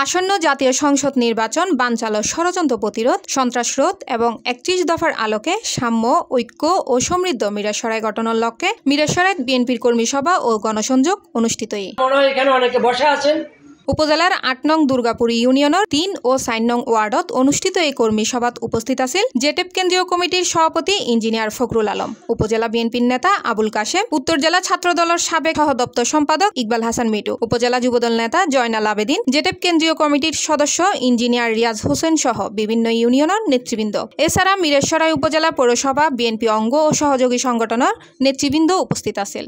আসন্ন জাতীয় সংসদ নির্বাচন বানচাল ষড়যন্ত্র প্রতিরোধ, সন্ত্রাসরোধ এবং ৩১ দফার আলোকে সাম্য, ঐক্য ও সমৃদ্ধ মিরসরাই গঠনের লক্ষ্যে মিরসরাই বিএনপির কর্মী সভা ও গণসংযোগ অনুষ্ঠিত। এখানে অনেকে বসে আছেন। উপজেলার ৮ নং দুর্গাপুর ইউনিয়নের ৩ ও ৪ নং ওয়ার্ডত অনুষ্ঠিত এই কর্মী সভাত উপস্থিত আছিল জেটেপ কেন্দ্রীয় কমিটির সভাপতি ইঞ্জিনিয়ার ফখরুল আলম, উপজেলা বিএনপির নেতা আবুল কাশেম, উত্তর জেলা ছাত্র দলের সাবেক সহ দপ্তর সম্পাদক ইকবাল হাসান মিটু, উপজেলা যুবদল নেতা জয়নাল আবেদিন, জেটেপ কেন্দ্রীয় কমিটির সদস্য ইঞ্জিনিয়ার রিয়াজ হোসেন সহ বিভিন্ন ইউনিয়নের নেতৃবৃন্দ। এছাড়া মিরসরাই উপজেলা পৌরসভা বিএনপি অঙ্গ ও সহযোগী সংগঠনের নেতৃবৃন্দ উপস্থিত আছিল।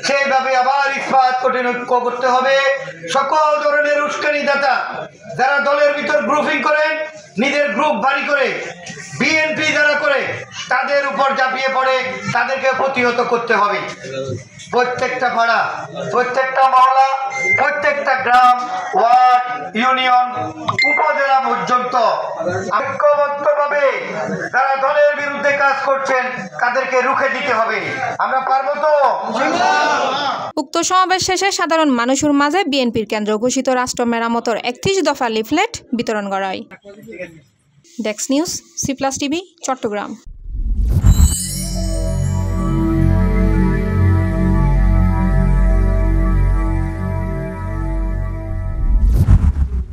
সেইভাবে আবার ইস্পাত কঠিন ঐক্য করতে হবে। সকল ধরনের উস্কানিদাতা যারা দলের ভিতর গ্রুপিং করেন, নিজের গ্রুপ বাড়ি করে বিএনপি যারা করে তাদের উপর ঝাঁপিয়ে পড়ে তাদেরকে প্রতিহত করতে হবে। প্রত্যেকটা পাড়া, প্রত্যেকটা মহল্লা, প্রত্যেকটা গ্রাম, ওয়ার্ড, ইউনিয়ন, উপজেলা পর্যন্ত ঐক্যবদ্ধভাবে যারা দলের বিরুদ্ধে কাজ করছেন তাদেরকে রুখে দিতে হবে। আমরা পারবো তো? উক্ত সমাবেশ শেষে সাধারণ মানুষের মাঝে বিএনপির কেন্দ্র ঘোষিত রাষ্ট্র মেরামতের ৩১ দফা লিফলেট বিতরণ করা হয়। ডেস্ক নিউজ, সি+ টিভি, চট্টগ্রাম।